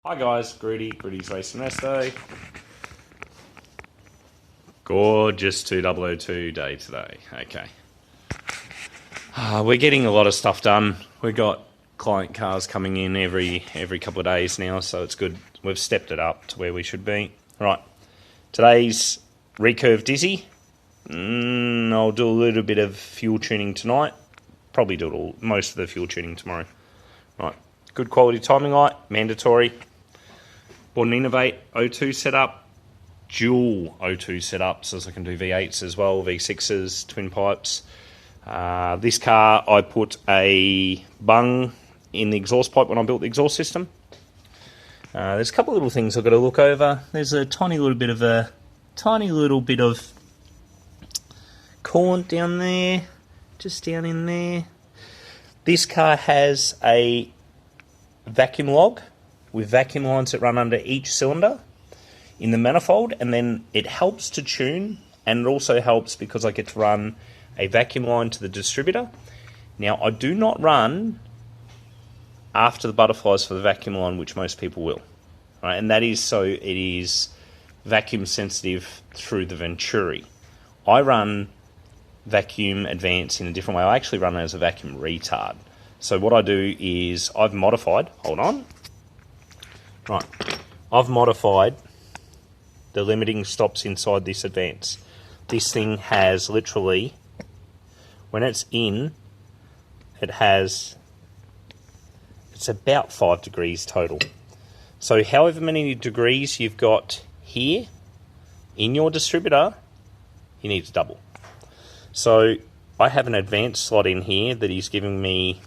Hi guys, Grudy's Racing Resto. Gorgeous 2002 day today. Okay. We're getting a lot of stuff done. We've got client cars coming in every couple of days now, so it's good. We've stepped it up to where we should be. Right. Today's recurve dizzy. I'll do a little bit of fuel tuning tonight. Probably do most of the fuel tuning tomorrow. Right. Good quality timing light, mandatory. Bought an Innovate O2 setup, dual O2 setup, so I can do V8s as well, V6s, twin pipes. This car, I put a bung in the exhaust pipe when I built the exhaust system. There's a couple of little things I've got to look over. There's a tiny little bit of coolant down there, just down in there. This car has a vacuum log with vacuum lines that run under each cylinder in the manifold, and then it helps to tune, and it also helps because I get to run a vacuum line to the distributor. Now, I do not run after the butterflies for the vacuum line, which most people will, right? And that is so it is vacuum sensitive through the Venturi. I run vacuum advance in a different way. I actually run it as a vacuum retard. So what I do is I've modified, I've modified the limiting stops inside this advance. This thing has literally, when it's in, it's about 5 degrees total. So however many degrees you've got here in your distributor, you need to double. So I have an advance slot in here that is giving me,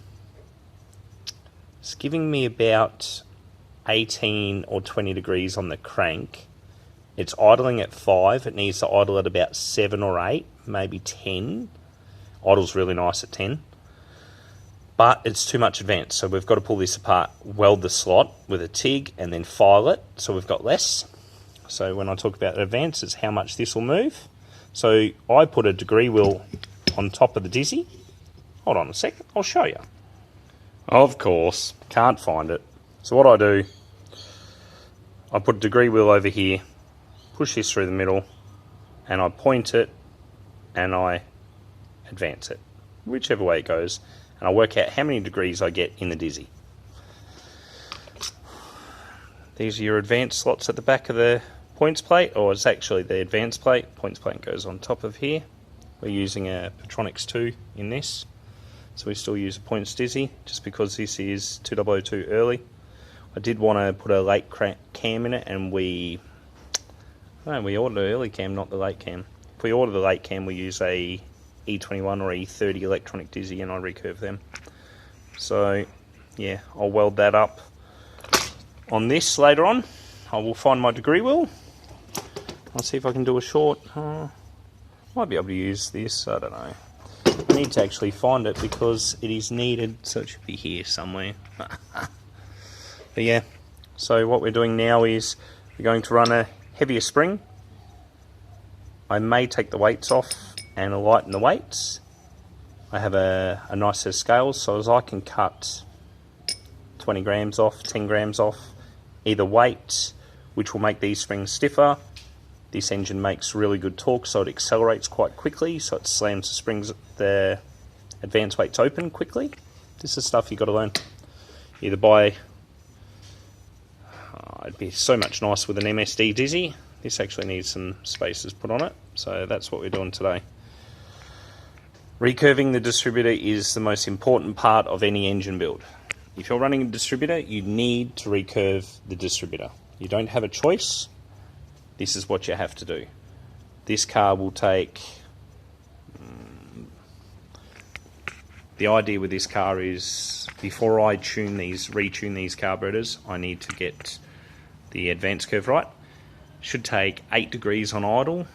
about 18 or 20 degrees on the crank. It's idling at 5. It needs to idle at about 7 or 8, maybe 10. Idle's really nice at 10. But it's too much advance, so we've got to pull this apart, weld the slot with a TIG, and then file it, so we've got less. So when I talk about advance, it's how much this will move. So I put a degree wheel on top of the dizzy. Hold on a second, I'll show you. Of course, can't find it. So what I do, I put a degree wheel over here, push this through the middle, and I point it, and I advance it, whichever way it goes, and I work out how many degrees I get in the dizzy. These are your advance slots at the back of the points plate, or it's actually the advance plate. Points plate goes on top of here. We're using a Petronix 2 in this, so we still use a points dizzy, just because this is 2002 early. I did want to put a late cam in it, and we ordered an early cam, not the late cam. If we order the late cam, we use a E21 or E30 electronic dizzy, and I recurve them. So yeah, I'll weld that up on this later on. I will find my degree wheel. I'll see if I can do a short. Might be able to use this, I don't know. I need to actually find it because it is needed, so it should be here somewhere. But yeah, so what we're doing now is we're going to run a heavier spring. I may take the weights off and lighten the weights. I have a nicer scale, so as I can cut 20 grams off, 10 grams off, either weight, which will make these springs stiffer. This engine makes really good torque, so it accelerates quite quickly, so it slams the advance weights open quickly. This is stuff you've got to learn. Either by, it'd be so much nicer with an MSD dizzy. This actually needs some spacers put on it, so that's what we're doing today. Recurving the distributor is the most important part of any engine build. If you're running a distributor, you need to recurve the distributor. You don't have a choice. This is what you have to do. This car will take... the idea with this car is, before I retune these carburetors, I need to get the advance curve right. Should take 8 degrees on idle,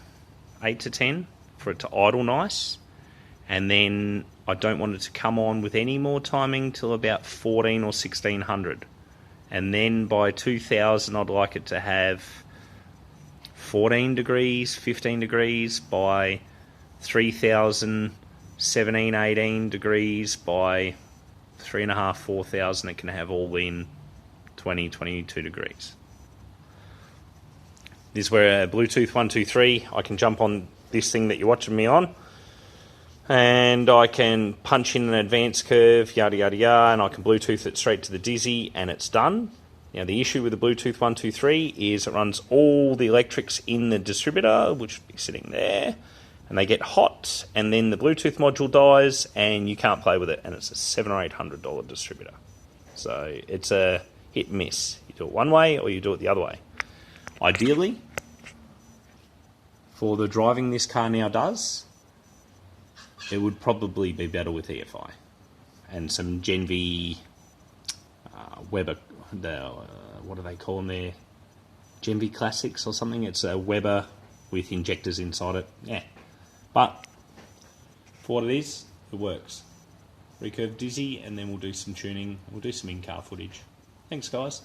8 to 10, for it to idle nice. And then I don't want it to come on with any more timing till about 14 or 1600. And then by 2000, I'd like it to have 14 degrees, 15 degrees. By 3000, 17, 18 degrees. By 3,500, 4,000, it can have all in 20, 22 degrees. This is where Bluetooth 123, I can jump on this thing that you're watching me on, and I can punch in an advanced curve, yada yada yada, and I can Bluetooth it straight to the Dizzy, and it's done. Now the issue with the Bluetooth 123 is it runs all the electrics in the distributor, which would be sitting there, and they get hot, and then the Bluetooth module dies, and you can't play with it, and it's a $700 or $800 distributor. So it's a hit and miss. You do it one way, or you do it the other way. Ideally, for the driving this car now does, it would probably be better with EFI and some Gen V Weber. What do they call them there? Gen V Classics or something. It's a Weber with injectors inside it. Yeah, but for what it is, it works. Recurve Dizzy, and then we'll do some tuning. We'll do some in-car footage. Thanks, guys.